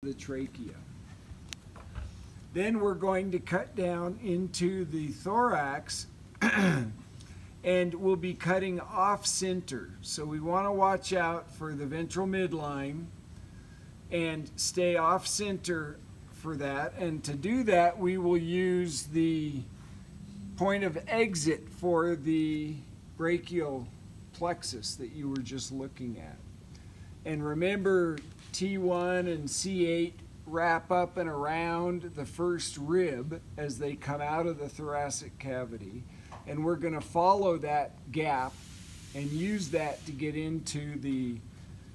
the trachea. Then we're going to cut down into the thorax and we'll be cutting off center. So we want to watch out for the ventral midline and stay off center for that. And to do that, we will use the point of exit for the brachial plexus that you were just looking at. And remember, T1 and C8 wrap up and around the first rib as they come out of the thoracic cavity. And we're going to follow that gap and use that to get into the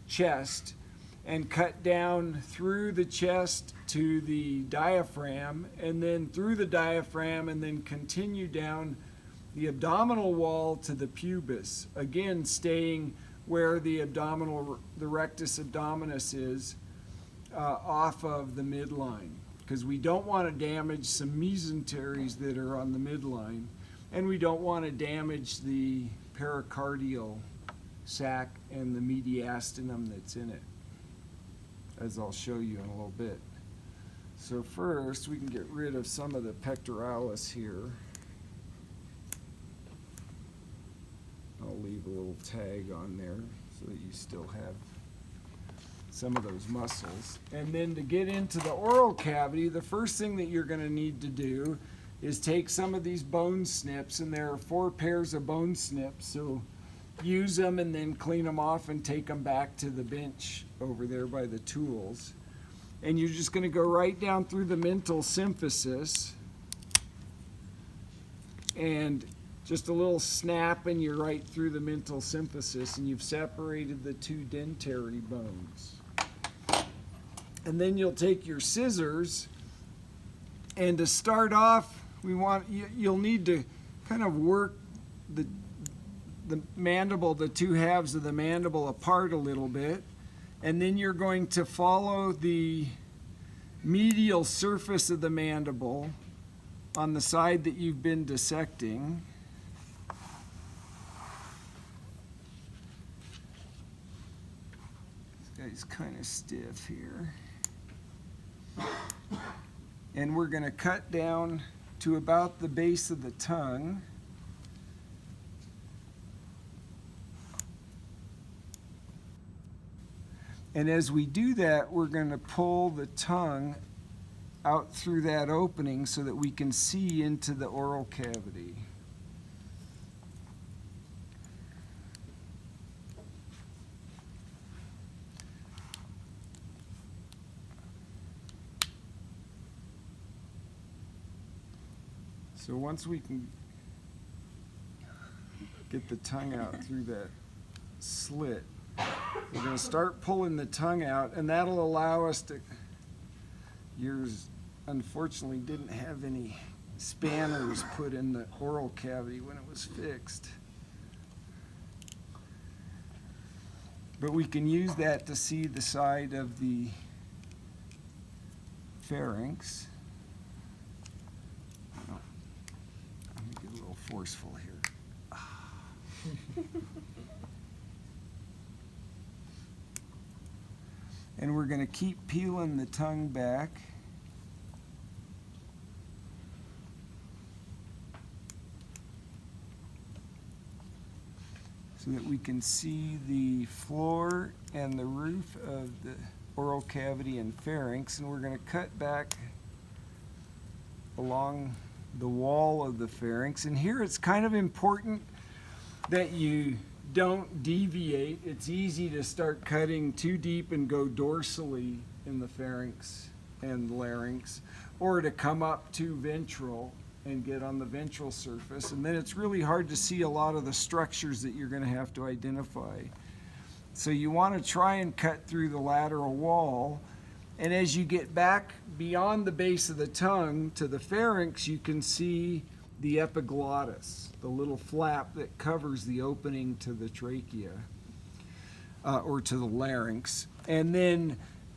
chest and cut down through the chest to the diaphragm, and then through the diaphragm, and then continue down the abdominal wall to the pubis. Again, staying where the rectus abdominis is, off of the midline, because we don't want to damage some mesenteries that are on the midline, and we don't want to damage the pericardial sac and the mediastinum that's in it, as I'll show you in a little bit. So first, we can get rid of some of the pectoralis here. I'll leave a little tag on there so that you still have some of those muscles. And then to get into the oral cavity, the first thing that you're going to need to do is take some of these bone snips, and there are 4 pairs of bone snips, so use them and then clean them off and take them back to the bench over there by the tools. And you're just going to go right down through the mental symphysis, and just a little snap and you're right through the mental symphysis, and you've separated the 2 dentary bones. And then you'll take your scissors, and to start off, you'll need to kind of work the mandible, the 2 halves of the mandible apart a little bit, and then you're going to follow the medial surface of the mandible on the side that you've been dissecting. This guy's kind of stiff here. And we're going to cut down to about the base of the tongue. And as we do that, we're going to pull the tongue out through that opening so that we can see into the oral cavity. So once we can get the tongue out through that slit, we're going to start pulling the tongue out, and that'll allow us to. Yours unfortunately didn't have any spanners put in the oral cavity when it was fixed. But we can use that to see the side of the pharynx. Oh, let me get a little forceful here. And we're going to keep peeling the tongue back. So that we can see the floor and the roof of the oral cavity and pharynx. And we're going to cut back along the wall of the pharynx. And here it's kind of important that you don't deviate. It's easy to start cutting too deep and go dorsally in the pharynx and larynx, or to come up too ventral and get on the ventral surface, and then it's really hard to see a lot of the structures that you're going to have to identify. So you want to try and cut through the lateral wall, and as you get back beyond the base of the tongue to the pharynx, you can see the epiglottis, the little flap that covers the opening to the trachea, or to the larynx. And then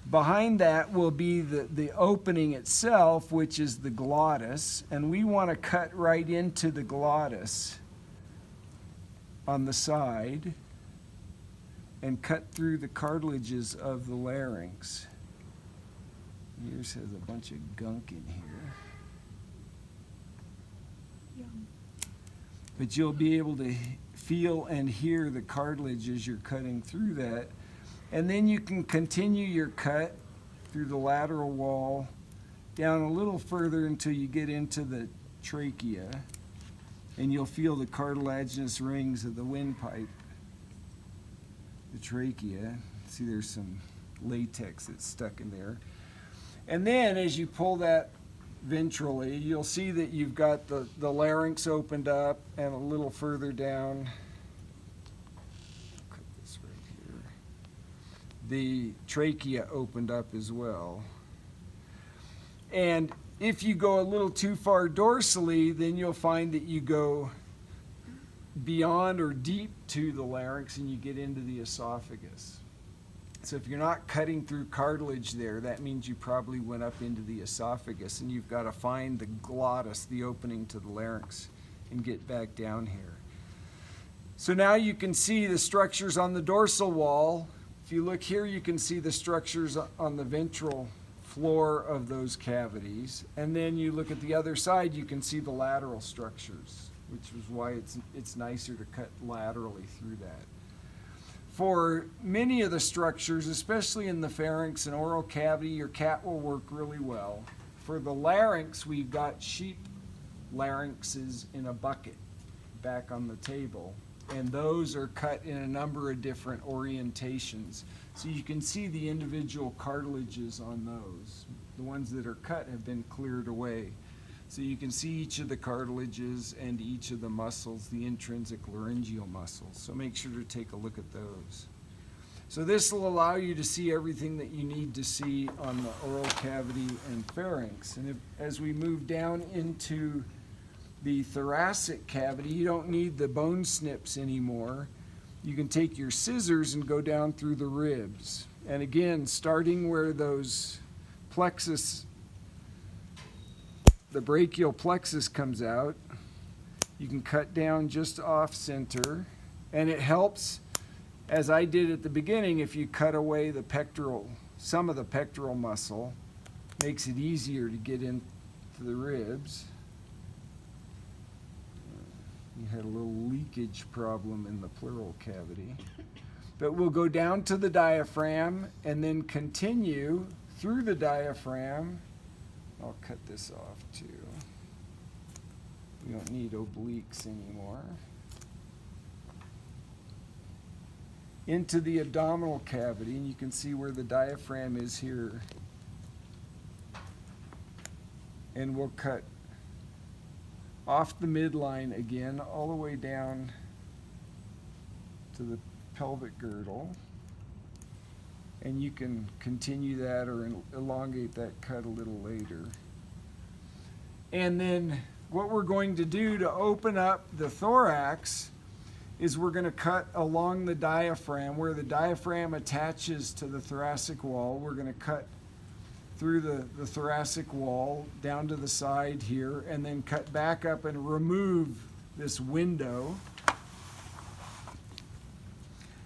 behind that will be the opening itself, which is the glottis, and we want to cut right into the glottis on the side and cut through the cartilages of the larynx. Yours has a bunch of gunk in here. Yum. But you'll be able to feel and hear the cartilage as you're cutting through that. And then you can continue your cut through the lateral wall down a little further until you get into the trachea, and you'll feel the cartilaginous rings of the windpipe, the trachea. See, there's some latex that's stuck in there. And then as you pull that ventrally, you'll see that you've got the larynx opened up, and a little further down, cut this right here, the trachea opened up as well. And if you go a little too far dorsally, then you'll find that you go beyond or deep to the larynx and you get into the esophagus. So if you're not cutting through cartilage there, that means you probably went up into the esophagus, and you've got to find the glottis, the opening to the larynx, and get back down here. So now you can see the structures on the dorsal wall. If you look here, you can see the structures on the ventral floor of those cavities. And then you look at the other side, you can see the lateral structures, which is why it's nicer to cut laterally through that. For many of the structures, especially in the pharynx and oral cavity, your cat will work really well. For the larynx, we've got sheep larynxes in a bucket back on the table, and those are cut in a number of different orientations. So you can see the individual cartilages on those. The ones that are cut have been cleared away. So you can see each of the cartilages and each of the muscles, the intrinsic laryngeal muscles. So make sure to take a look at those. So this will allow you to see everything that you need to see on the oral cavity and pharynx. And as we move down into the thoracic cavity, you don't need the bone snips anymore. You can take your scissors and go down through the ribs. And again, starting where those plexus, the brachial plexus comes out, you can cut down just off center. And it helps, as I did at the beginning, if you cut away the pectoral, some of the pectoral muscle, makes it easier to get into the ribs. You had a little leakage problem in the pleural cavity. But we'll go down to the diaphragm and then continue through the diaphragm. I'll cut this off too. We don't need obliques anymore. Into the abdominal cavity, and you can see where the diaphragm is here. And we'll cut off the midline again, all the way down to the pelvic girdle. And you can continue that or elongate that cut a little later. And then what we're going to do to open up the thorax is we're going to cut along the diaphragm. Where the diaphragm attaches to the thoracic wall, we're going to cut through the thoracic wall down to the side here, and then cut back up and remove this window.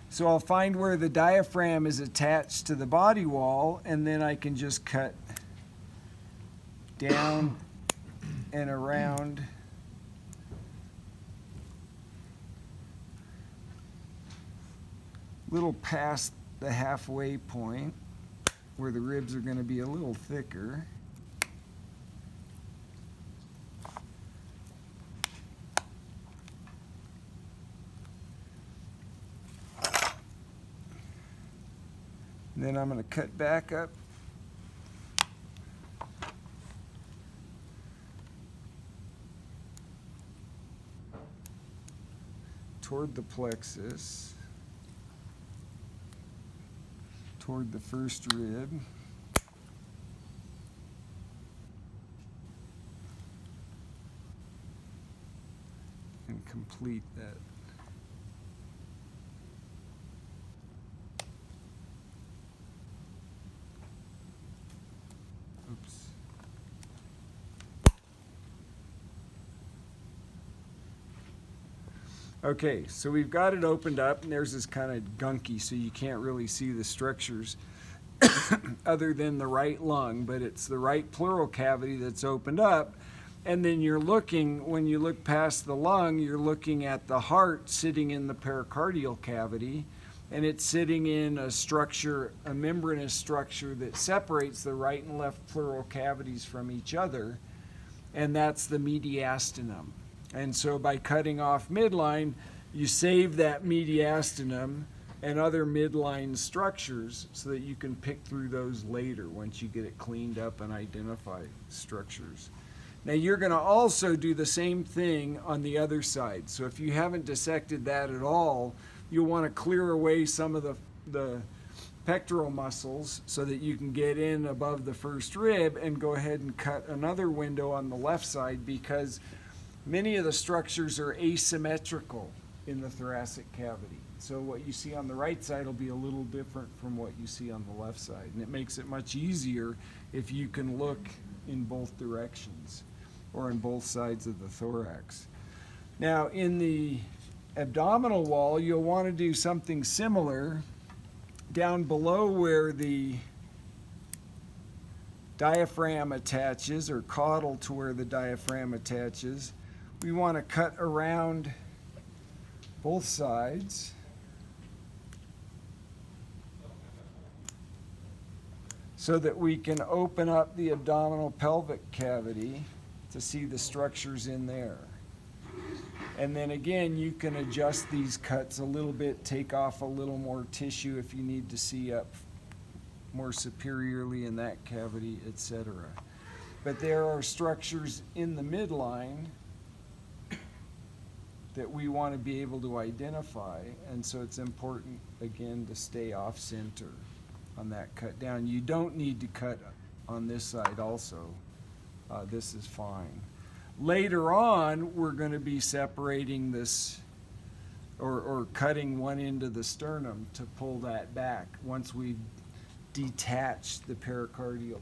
So I'll find where the diaphragm is attached to the body wall, and then I can just cut down and around little past the halfway point where the ribs are going to be a little thicker. And then I'm going to cut back up toward the plexus, toward the first rib. And complete that. Oops. Okay, so we've got it opened up, and there's this kind of gunky, so you can't really see the structures. other than the right lung, but it's the right pleural cavity that's opened up. And then you're looking, when you look past the lung, you're looking at the heart sitting in the pericardial cavity, and it's sitting in a structure, a membranous structure that separates the right and left pleural cavities from each other, and that's the mediastinum. And so by cutting off midline, you save that mediastinum and other midline structures so that you can pick through those later once you get it cleaned up and identify structures. Now you're going to also do the same thing on the other side. So if you haven't dissected that at all, you'll want to clear away some of the pectoral muscles so that you can get in above the first rib and go ahead and cut another window on the left side, because many of the structures are asymmetrical in the thoracic cavity. So what you see on the right side will be a little different from what you see on the left side. And it makes it much easier if you can look in both directions or in both sides of the thorax. Now in the abdominal wall, you'll want to do something similar. Down below where the diaphragm attaches, or caudal to where the diaphragm attaches, we want to cut around both sides so that we can open up the abdominal pelvic cavity to see the structures in there. And then again, you can adjust these cuts a little bit, take off a little more tissue if you need to see up more superiorly in that cavity, etc. But there are structures in the midline that we want to be able to identify, and so it's important, again, to stay off center on that cut down. You don't need to cut on this side also. This is fine. Later on, we're going to be separating this or cutting one end of the sternum to pull that back once we've detached the pericardial